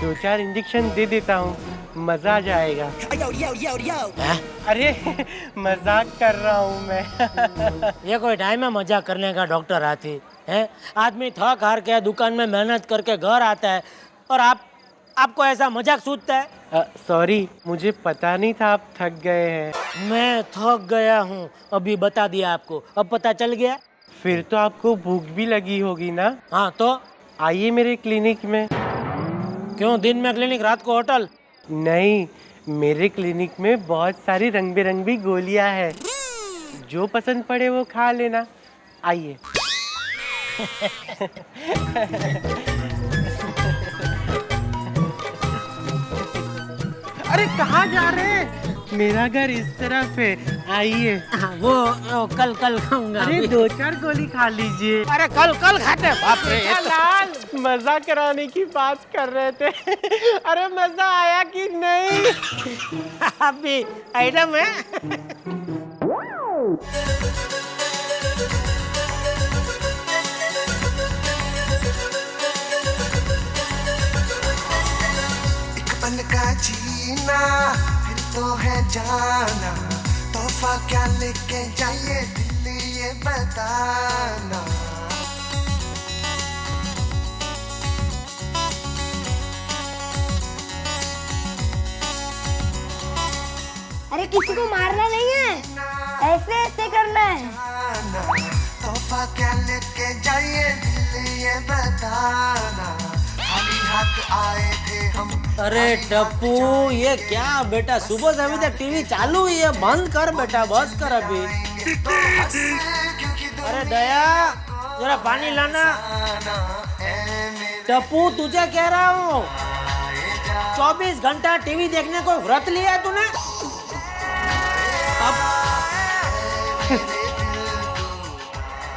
F: 2-4 इंजेक्शन दे देता हूँ, मजा आ जाएगा। अरे मजाक कर रहा हूँ मैं।
K: ये कोई टाइम है मजाक करने का डॉक्टर हाथी? है आदमी थक हार के दुकान में मेहनत करके घर आता है और आपको ऐसा मजाक सूझता है?
F: सॉरी, मुझे पता नहीं था आप थक गए हैं।
K: मैं थक गया हूँ, अभी बता दिया आपको, अब पता चल गया।
F: फिर तो आपको भूख भी लगी होगी ना?
K: हाँ तो
F: आइए मेरे क्लिनिक में।
K: क्यों, दिन में क्लिनिक रात को होटल?
F: नहीं, मेरे क्लिनिक में बहुत सारी रंग बिरंगी गोलियां हैं, जो पसंद पड़े वो खा लेना। आइए। अरे कहाँ जा रहे हैं? मेरा घर इस तरफ है, आइए।
K: वो कल खाऊंगा।
F: अरे 2-4 गोली खा लीजिए।
K: अरे कल खाते। बाप रे,
F: लाल मजा कराने की बात कर रहे थे। अरे मजा आया कि नहीं?
K: अभी आइटम है।
R: एक पल का जीना फिर तो है जाना, तोहफा क्या लेके जाइए दिल्ली ये बताना।
P: अरे किसी को मारना नहीं है, ऐसे ऐसे करना है।
R: तोहफा क्या लेके जाइए दिल्ली ये बताना, खाली हाथ आए थे हम।
K: अरे टप्पू, ये क्या बेटा, सुबह से अभी तक टीवी चालू ही है, बंद कर बेटा, बस कर अभी। अरे दया, जरा पानी लाना। टप्पू, तुझे कह रहा हूँ, 24 घंटा टीवी देखने को व्रत लिया है तूने?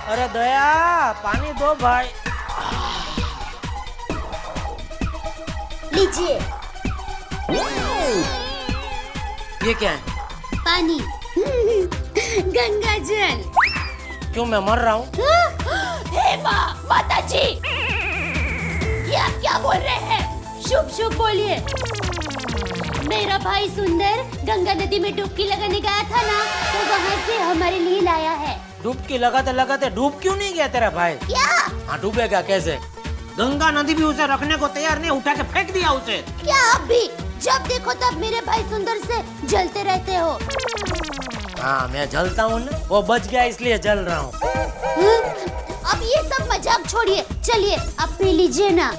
K: अरे दया, पानी दो भाई।
C: लीजिए।
K: ये क्या है?
C: पानी। गंगा जल।
K: क्यों, मैं मर रहा हूँ?
C: हे माँ, माता जी, ये आप क्या बोल रहे हैं? शुभ शुभ बोलिए। मेरा भाई सुंदर गंगा नदी में डुबकी लगाने गया था ना, तो वहाँ से हमारे लिए लाया है।
K: डुबकी लगाते लगाते डूब क्यों नहीं गया तेरा भाई?
C: क्या?
K: हाँ, डूबेगा कैसे? गंगा नदी भी उसे रखने को तैयार नहीं, उठा के फेंक दिया उसे।
C: क्या आप भी जब देखो तब मेरे भाई सुंदर से जलते रहते हो?
K: हाँ, मैं जलता हूँ ना, वो बच गया इसलिए जल रहा हूँ।
C: अब ये सब मजाक छोड़िए, चलिए अब पी लीजिए ना।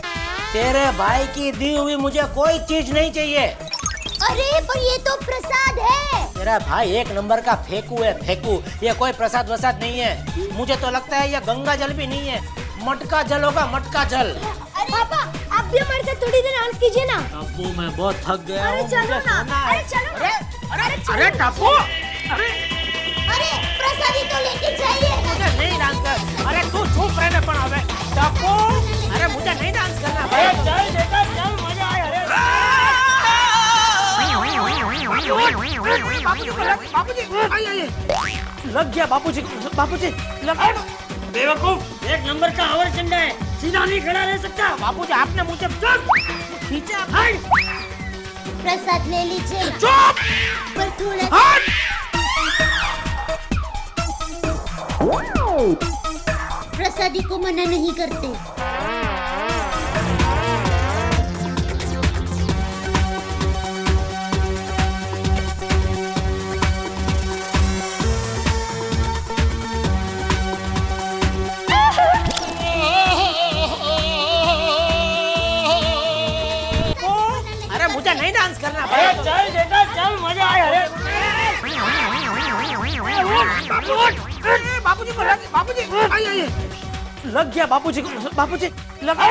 K: तेरे भाई की दी हुई मुझे कोई चीज नहीं चाहिए।
C: अरे पर ये तो प्रसाद है।
K: तेरा भाई एक नंबर का फेंकू है, फेंकू। ये कोई प्रसाद वसाद नहीं है। मुझे तो लगता है ये गंगा जल भी नहीं है, मटका जल होगा, मटका जल।
P: अरे पापा, आप भी हमारे साथ थोड़ी देर डांस कीजिए ना।
K: टप्पू, मैं बहुत थक गया हूँ।
P: अरे चलो ना, अरे चलो ना।
K: अरे टप्पू,
C: अरे प्रसादी तो लेके जाइए।
K: मुझे नहीं डांस कर। अरे तू चुप रहने पड़ा बे। टप्पू, अरे मुझे नहीं डांस करना भाई। चल बेटा, चल, मजा आए। अरे बापूजी, लग गया बापूजी, बापूजी लग गया।
Q: बेवकूफ, एक नंबर का हवर चंडा है, सीधा नहीं खड़ा रह सकता।
K: बापूजी, आपने मुझे खींचा।
C: प्रसाद ले लीजिए।
K: चुप।
C: पर थोड़ा प्रसादी को मना नहीं करते।
K: बाबूजी को लग, बाबूजी आइए लग गया बाबूजी को, बाबूजी लगा।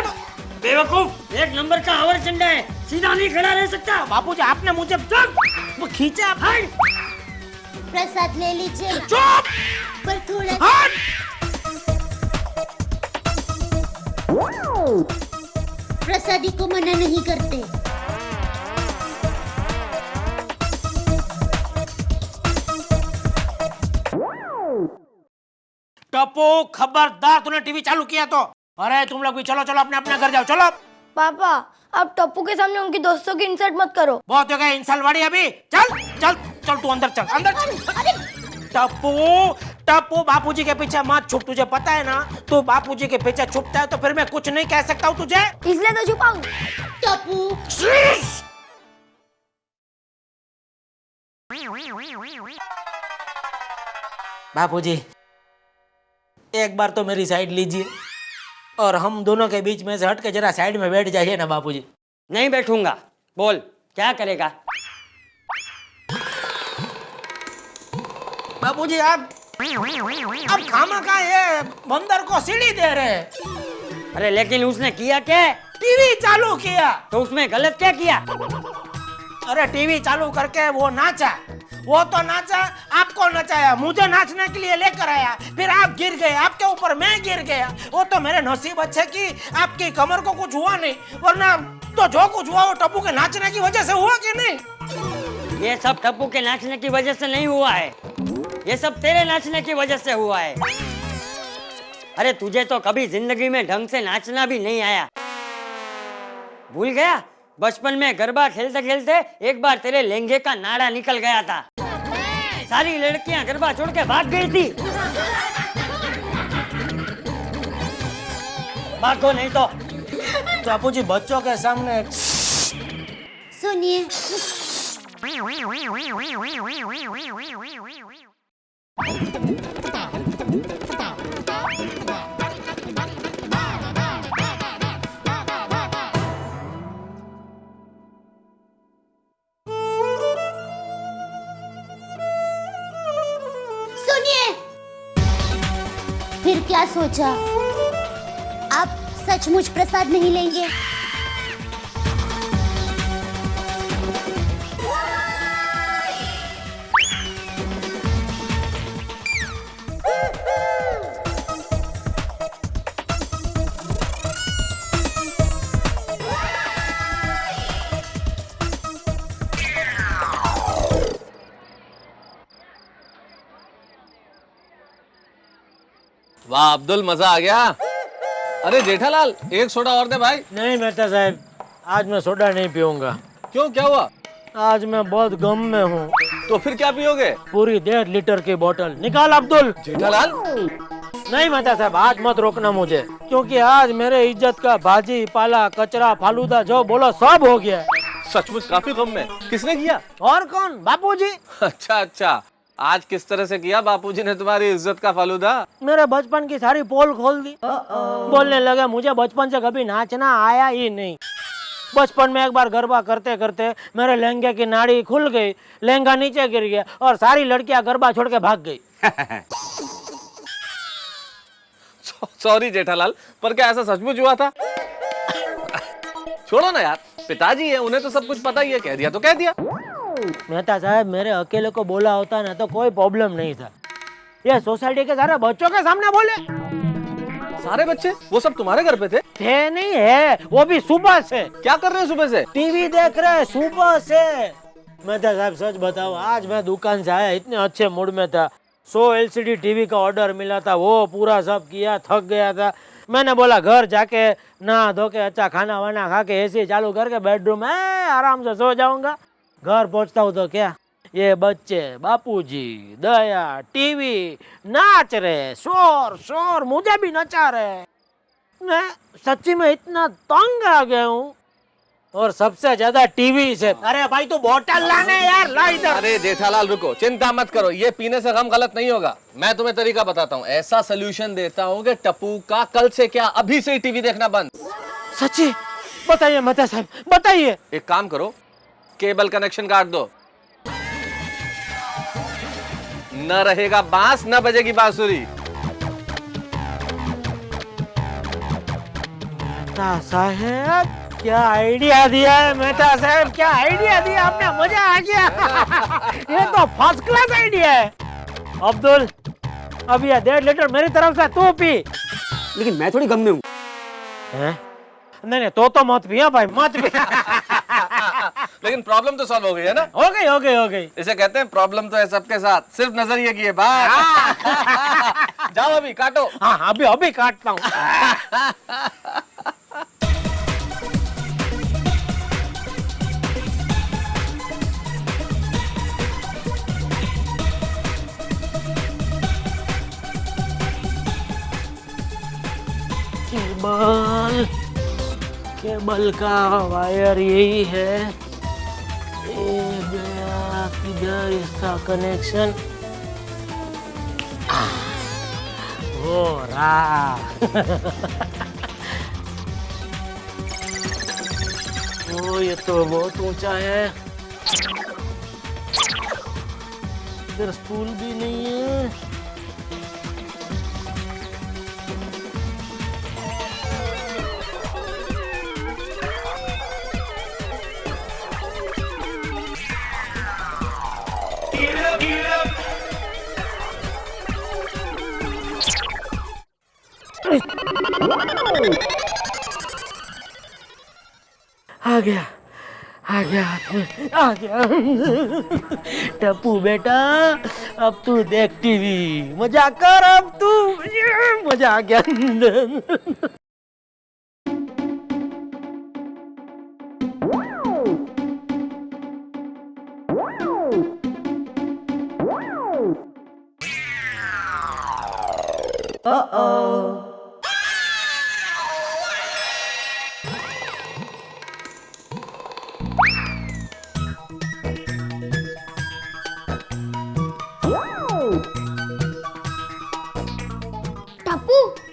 Q: बेवकूफ, एक नंबर का हवर चंडा है, सीधा नहीं खड़ा रह सकता।
K: बाबूजी आपने मुझे वो खींचा आप।
C: प्रसाद ले लीजिए।
K: चुप।
C: पर थोड़ा प्रसादी को मना नहीं करते।
K: टप्पू खबरदार, तूने टीवी चालू किया तो। अरे तुम लोग भी चलो चलो अपने अपने घर जाओ, चलो।
P: पापा आप टप्पू के सामने उनकी दोस्तों की इंसल्ट मत करो।
K: बहुत हो गया इंसल्ट वाली अभी। चल चल चल तू अंदर चल, अंदर चल। टप्पू टप्पू बापूजी के पीछे मत छुप, तुझे पता है ना, तू बापूजी के पीछे छुपता है तो फिर मैं कुछ नहीं कह सकता हूँ तुझे,
P: इसलिए तो छुपाऊं।
C: टप्पू
K: बापूजी एक बार तो मेरी साइड लीजिए और हम दोनों के बीच में से हट के जरा साइड में बैठ जाइए ना बापूजी।
Q: नहीं बैठूंगा। बोल क्या करेगा?
K: बापूजी आप खामखा ये बंदर को सीढ़ी दे रहे हैं।
Q: अरे लेकिन उसने किया क्या?
K: टीवी चालू किया।
Q: तो उसमें गलत क्या किया?
K: अरे टीवी चालू करके वो नाचा, वो तो नाचा, आपको नचाया, मुझे नाचने के लिए लेकर आया, फिर आप गिर गए, आपके ऊपर मैं गिर गया। वो तो मेरे नसीब अच्छे कि आपकी कमर को कुछ हुआ नहीं, वरना तो जो कुछ हुआ वो टप्पू के नाचने की वजह से हुआ कि नहीं?
Q: ये सब टप्पू के नाचने की वजह से नहीं हुआ है, ये सब तेरे नाचने की वजह से हुआ है। अरे तुझे तो कभी जिंदगी में ढंग से नाचना भी नहीं आया। भूल गया बचपन में गरबा खेलते खेलते एक बार तेरे लहंगे का नाड़ा निकल गया था, सारी लड़कियां गरबा छोड़ के भाग गई थी। भागो नहीं तो।
K: बापूजी बच्चों के सामने
C: सुनिए। फिर क्या सोचा? आप सचमुच प्रसाद नहीं लेंगे?
E: वाह अब्दुल, मजा आ गया। अरे जेठालाल एक सोडा और दे भाई।
K: नहीं मेहता साहब, आज मैं सोडा नहीं पीऊंगा।
E: क्यों, क्या हुआ?
K: आज मैं बहुत गम में हूँ।
E: तो फिर क्या पियोगे?
K: पूरी 1.5 लीटर की बोतल। निकाल अब्दुल।
E: जेठालाल
K: नहीं मेहता साहब, आज मत रोकना मुझे, क्योंकि आज मेरे इज्जत का भाजी पाला कचरा फालूदा जो बोलो सब हो गया।
E: सचमुच काफी गम में। किसने किया?
K: और कौन? बापूजी।
E: अच्छा अच्छा, आज किस तरह से किया बापूजी ने तुम्हारी इज्जत का फालूदा?
K: मेरे बचपन की सारी पोल खोल दी। बोलने लगे मुझे बचपन से कभी नाचना आया ही नहीं। बचपन में एक बार गरबा करते करते मेरे लहंगे की नाड़ी खुल गई, लहंगा नीचे गिर गया और सारी लड़कियां गरबा छोड़ के भाग गई।
E: सॉरी जेठालाल, पर क्या ऐसा सचमुच हुआ था? छोड़ो ना यार, पिताजी है, उन्हें तो सब कुछ पता ही है, कह दिया तो कह दिया।
K: मेहता साहब, मेरे अकेले को बोला होता ना तो कोई प्रॉब्लम नहीं था। ये सोसाइटी के सारे बच्चों के सामने बोले।
E: सारे बच्चे? वो सब तुम्हारे घर पे थे?
K: थे नहीं है, वो भी सुबह से।
E: क्या कर रहे हैं सुबह से?
K: टीवी देख रहे हैं सुबह से। मेहता साहब सच बताओ, आज मैं दुकान से आया, इतने अच्छे मूड में था। 100 LCD टीवी का ऑर्डर मिला था, वो पूरा सब किया, थक गया था। मैंने बोला घर जाके नहा धो के अच्छा खाना वाना खा के एसी चालू करके बेडरूम में आराम से सो जाऊंगा। घर पहुंचता हूँ तो क्या, ये बच्चे, बापूजी, दया, टीवी नाच रहे, शोर शोर, मुझे भी नचा रहे। मैं सच्ची में इतना तंग आ गया हूँ, और सबसे ज्यादा टीवी से। अरे भाई तू बोतल लाने यार, ला इधर।
E: अरे जेठालाल रुको, चिंता मत करो, ये पीने से गम गलत नहीं होगा। मैं तुम्हें तरीका बताता हूँ, ऐसा सोल्यूशन देता हूँ कि टप्पू का कल से क्या अभी से ही टीवी देखना बंद।
K: सच्ची? बताइए मेहता साहब, बताइए।
E: एक काम करो, केबल कनेक्शन काट दो, न रहेगा बांस न बजेगी बांसुरी।
K: मेहता साहब क्या आइडिया दिया है, मेहता साहब क्या आइडिया दिया आपने, मजा आ गया। ये तो फर्स्ट क्लास आइडिया है। अब्दुल अब ये 1.5 लीटर मेरी तरफ से तू पी।
L: लेकिन मैं थोड़ी गम में हूँ।
K: नहीं तो मत पिया भाई, मत पिया।
E: लेकिन प्रॉब्लम तो सॉल्व हो गई है ना?
K: हो गई।
E: इसे कहते हैं प्रॉब्लम तो है सबके साथ, सिर्फ नजरिए की है बात। जाओ अभी काटो।
K: हाँ अभी काटता हूँ। केबल का वायर यही है, ये गया किधर इसका कनेक्शन हो रहा। ओ ये तो बहुत ऊंचा है, इधर स्टूल भी नहीं है। आ गया। टप्पू बेटा अब तू देख टीवी, मजा कर अब तू, मजा आ गया।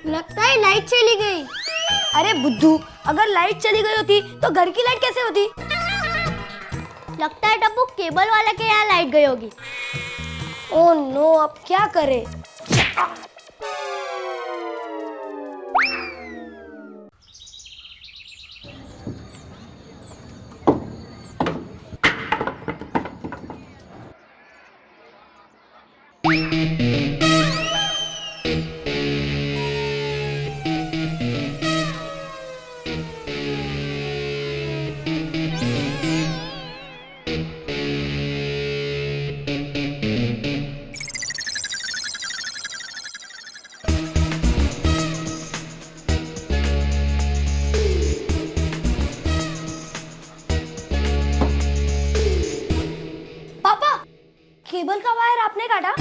P: लगता है लाइट चली गई। अरे बुद्धू, अगर लाइट चली गई होती तो घर की लाइट कैसे होती? लगता है टप्पू केबल वाला के यहाँ लाइट गई होगी। ओह नो, अब क्या करें? केबल का वायर आपने काटा?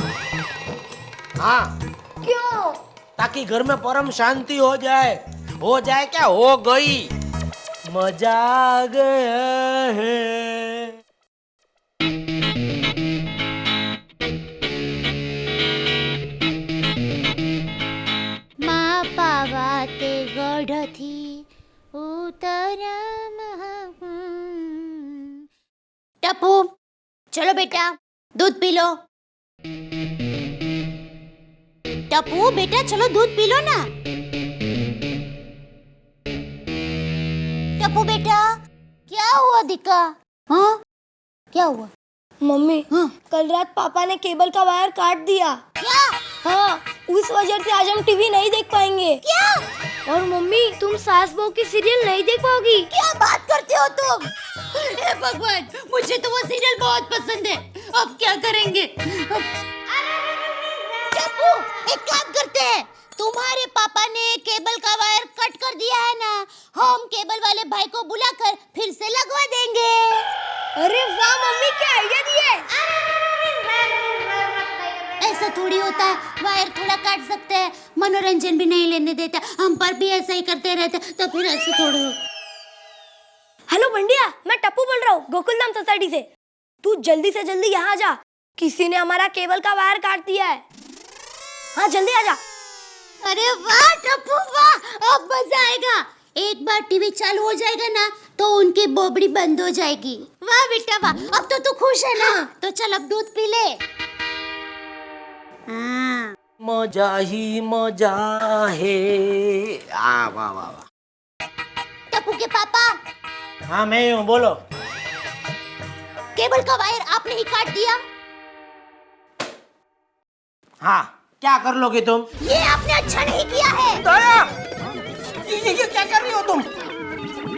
K: हाँ।
P: क्यों?
K: ताकि घर में परम शांति हो जाए। हो जाए क्या, हो गई। मजा आ गया है।
C: माँ पावाते गढ़ थी उतरा। टप्पू चलो बेटा दूध पी लो। टप्पू बेटा चलो दूध पी लो ना। टप्पू बेटा क्या हुआ दिक्का? हाँ क्या हुआ?
P: मम्मी कल रात पापा ने केबल का वायर काट दिया।
C: क्या?
P: हाँ, उस वजह से आज हम टीवी नहीं देख पाएंगे।
C: क्या?
P: और मम्मी तुम सास बहू की सीरियल नहीं देख पाओगी।
C: क्या बात करते हो तुम? हे भगवान, मुझे तो वो सीरियल बहुत पसंद है। अब क्या करेंगे? टप्पू एक काम करते हैं, तुम्हारे पापा ने केबल का वायर कट कर दिया है ना, हम केबल वाले भाई को बुलाकर फिर से लगवा देंगे।
P: अरे वाह मम्मी, क्या आइडिया दिए।
C: ऐसा थोड़ी होता है, वायर थोड़ा काट सकते हैं, मनोरंजन भी नहीं लेने देते। हम पर भी ऐसा ही करते रहते तो फिर ऐसे थोड़ी हो।
P: हेलो बंडिया, मैं टप्पू बोल रहा हूँ गोकुलधाम सोसाइटी से। तू जल्दी से जल्दी यहाँ जा, किसी ने हमारा केबल का वायर काट दिया है। हाँ जल्दी आ जा।
C: अरे वाह टप्पू वाह, अब मजा आएगा। एक बार टीवी चालू हो जाएगा ना तो उनकी बोबड़ी बंद हो जाएगी। वाह बेटा वाह, अब तो तू खुश है ना? तो चल अब दूध पी ले।
K: मजा ही मजा है। वाह वाह वाह।
C: टप्पू के पापा,
K: हाँ मैं ही हूँ, बोलो।
C: केबल का वायर आपने ही काट दिया।
K: हाँ, क्या कर लोगे तुम?
C: ये आपने अच्छा नहीं किया है।
K: दया! ये क्या कर रही हो तुम?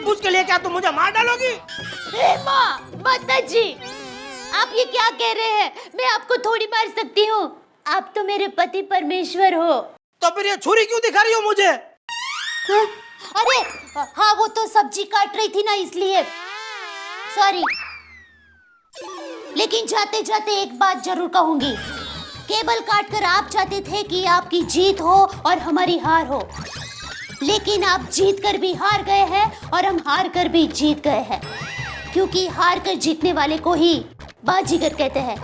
K: उसके लिए क्या तुम मुझे मार डालोगी?
C: माँ, माता जी, आप ये क्या कह रहे हैं? मैं आपको थोड़ी मार सकती हूँ। आप तो मेरे पति परमेश्वर हो।
K: तो फिर ये छुरी क्यों दिखा रही हो मुझे?
C: हाँ? अरे हाँ, वो तो सब्जी काट रही थी ना, इसलिए सॉरी। लेकिन जाते जाते एक बात जरूर कहूंगी। केबल काटकर आप चाहते थे कि आपकी जीत हो और हमारी हार हो, लेकिन आप जीत कर भी हार गए हैं और हम हार कर भी जीत गए हैं, क्योंकि हार कर जीतने वाले को ही बाजीगर कहते हैं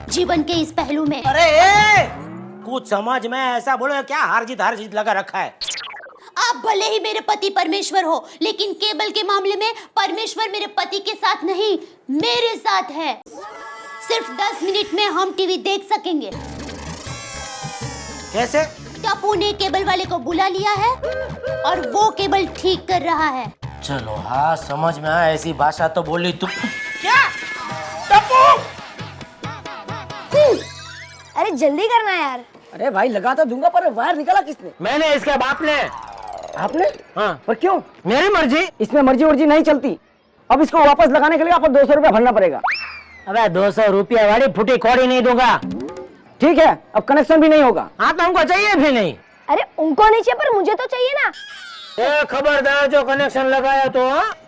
C: जीवन के इस पहलू में।
K: अरे कुछ समझ में ऐसा बोलो, क्या हार जीत लगा रखा है?
C: आप भले ही मेरे पति परमेश्वर हो, लेकिन केबल के मामले में परमेश्वर मेरे पति के साथ नहीं, मेरे साथ है। सिर्फ 10 मिनट में हम टीवी देख सकेंगे।
K: कैसे?
C: टप्पू ने केबल वाले को बुला लिया है और वो केबल ठीक कर रहा है।
K: चलो हाँ, समझ में आया। ऐसी भाषा तो बोली तुम। क्या? टप्पू!
P: अरे जल्दी करना यार।
Q: अरे भाई लगा तो दूंगा, पर वायर निकाला किसने?
K: मैंने, इसके बाप ने।
Q: आपने?
K: हाँ।
Q: पर क्यों?
K: मेरी मर्जी।
Q: इसमें मर्जी वर्जी नहीं चलती। अब इसको वापस लगाने के लिए आपको 200 रुपया भरना पड़ेगा।
K: अबे 200 रुपया वाली फुटी कौड़ी नहीं दूंगा।
Q: ठीक है, अब कनेक्शन भी नहीं होगा।
K: हाँ तो हमको चाहिए भी नहीं।
P: अरे उनको नहीं चाहिए, पर मुझे तो चाहिए ना।
K: खबरदार जो कनेक्शन लगाया तो।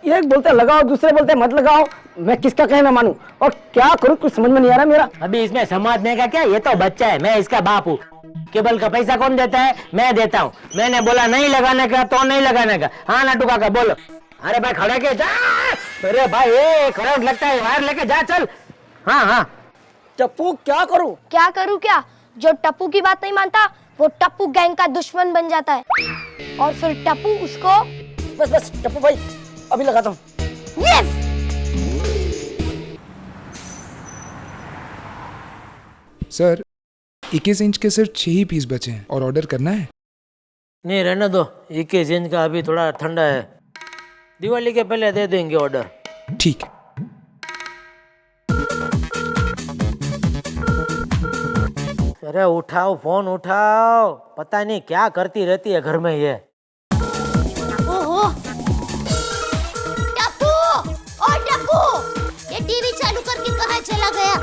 Q: एक बोलते लगाओ, दूसरे बोलते मत लगाओ। मैं किसका कहना मानूं और क्या करूं, कुछ समझ में नहीं आ रहा मेरा।
K: अभी इसमें समझने का क्या, ये तो बच्चा है, मैं इसका बाप हूँ। केबल का पैसा कौन देता है? मैं देता हूँ। मैंने बोला नहीं लगाने का तो नहीं लगाने का। हाँ नाटू काका बोलो। अरे भाई खड़े के जा। अरे भाई खड़ा लगता है, वायर लेके जा चल। हाँ हाँ।
Q: टप्पू क्या करूं?
P: क्या करूं क्या? जो टप्पू की बात नहीं मानता वो टप्पू गैंग का दुश्मन बन जाता है, और फिर टप्पू उसको।
Q: बस टप्पू भाई अभी लगाता हूँ।
N: सर 21 इंच के सिर्फ 6 ही पीस बचे हैं और ऑर्डर करना है।
K: नहीं रहने दो, 21 इंच का अभी थोड़ा ठंडा है, दिवाली के पहले दे देंगे ऑर्डर।
N: ठीक है।
K: अरे उठाओ फोन उठाओ, पता नहीं क्या करती रहती है घर में ये।
C: ओहो, टप्पू, ओ टप्पू, ये टीवी चालू करके कहाँ चला गया?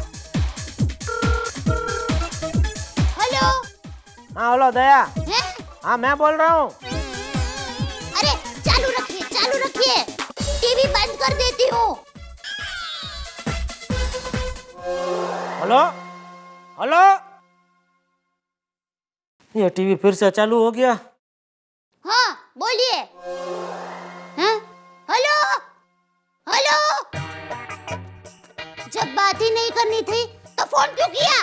C: हेलो?
K: हाँ हेलो दया।
C: हैं?
K: हाँ मैं बोल रहा हूँ।
C: अरे चालू रखिए, टीवी बंद कर देती हूँ।
K: हेलो हेलो, ये टीवी फिर से चालू हो गया।
C: हाँ बोलिए। हैं? हेलो हेलो, जब बात ही नहीं करनी थी तो फोन क्यों किया?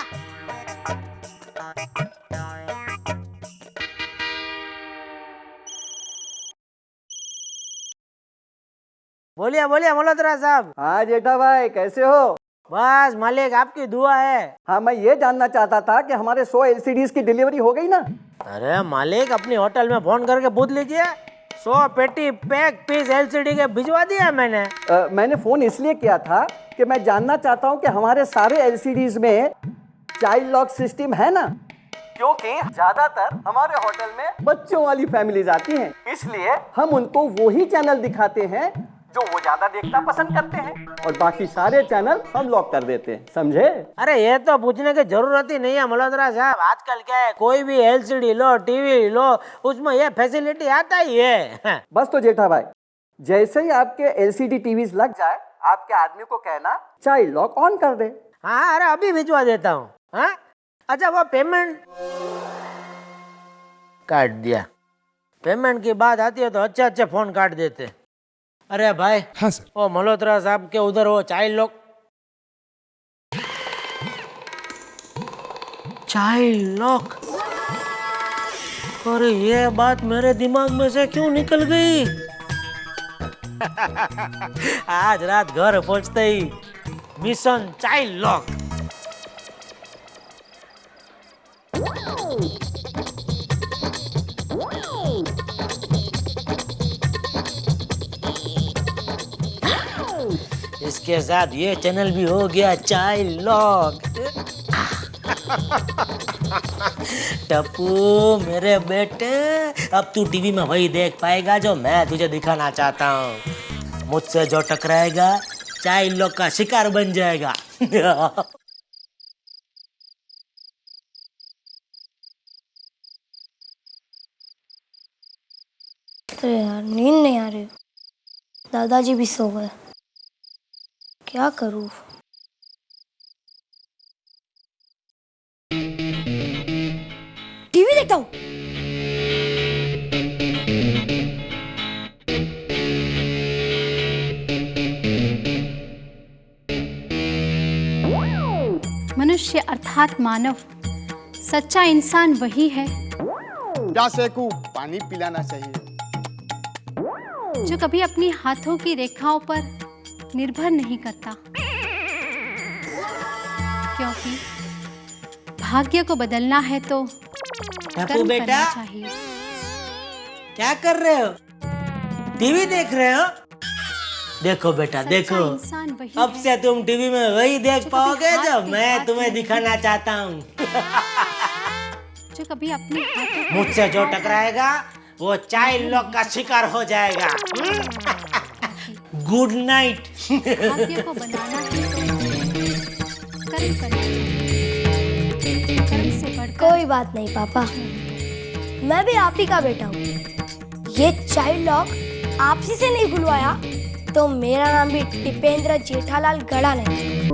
K: बोलिए बोलिए मल्होत्रा साहब।
S: हाँ जेठा भाई कैसे हो?
K: बस मालिक आपकी दुआ है।
S: हाँ मैं ये जानना चाहता था कि हमारे 100 LCDs की डिलीवरी हो गई ना?
K: अरे मालिक अपनी होटल में फोन करके पूछ लीजिए, 100 पेटी पैक पीस LCD के भिजवा दिया मैंने।
S: मैंने फोन इसलिए किया था कि मैं जानना चाहता हूँ कि हमारे सारे LCDs में चाइल्ड लॉक सिस्टम है ना, क्योंकि ज्यादातर हमारे होटल में बच्चों वाली फैमिलीज आती हैं, इसलिए हम उनको वही चैनल दिखाते हैं जो वो ज्यादा देखना पसंद करते हैं, और बाकी सारे चैनल हम लॉक कर देते हैं, समझे?
K: अरे ये तो पूछने की जरूरत ही नहीं है मल्होत्रा साहब। आजकल क्या है, कोई भी LCD लो, टीवी लो, उसमें ये फैसिलिटी आता ही है।
S: बस तो जेठा भाई, जैसे ही आपके LCD टीवीज लग जाए, आपके आदमी को कहना चाइल्ड लॉक ऑन कर दे।
K: हाँ अरे अभी भिजवा देता हूँ। हाँ अच्छा, वो पेमेंट काट दिया। पेमेंट की बात आती है तो अच्छे फोन काट देते। अरे भाई।
N: हाँ सर।
K: वो मल्होत्रा साहब के उधर वो चाइल्ड लॉक। अरे ये बात मेरे दिमाग में से क्यों निकल गई? आज रात घर पहुंचते ही मिशन चाइल्ड लॉक। इसके साथ ये चैनल भी हो गया चाइल्ड लॉक। टप्पू मेरे बेटे, अब तू टीवी में वही देख पाएगा जो मैं तुझे दिखाना चाहता हूँ। मुझसे जो टकराएगा चाइल्ड लॉक का शिकार बन जाएगा।
P: अरे यार नींद नहीं आ रही, दादाजी भी सो गए, क्या करूं? टीवी देखता हूँ।
T: मनुष्य अर्थात मानव, सच्चा इंसान वही है
B: प्यासे को पानी पिलाना चाहिए,
T: जो कभी अपनी हाथों की रेखाओं पर निर्भर नहीं करता, क्योंकि भाग्य को बदलना है तो
K: टप्पू बेटा,
T: चाहिए।
K: क्या कर रहे हो? टीवी देख रहे हो? देखो बेटा देखो, अब से तुम टीवी में वही देख पाओगे जो मैं तुम्हें दिखाना चाहता हूँ।
T: जो कभी अपनी हाथों
K: मुझसे जो टकराएगा वो चाइल्ड लॉक का शिकार हो जाएगा। Good night.
T: भाग्य को बनाना है तो कर्म करना चाहिए। कर्म से बढ़कर
P: कोई बात नहीं पापा, मैं भी आप ही का बेटा हूँ। ये चाइल्ड लॉक आपसी से नहीं खुलवाया तो मेरा नाम भी टिपेंद्र जेठालाल गड़ा नहीं।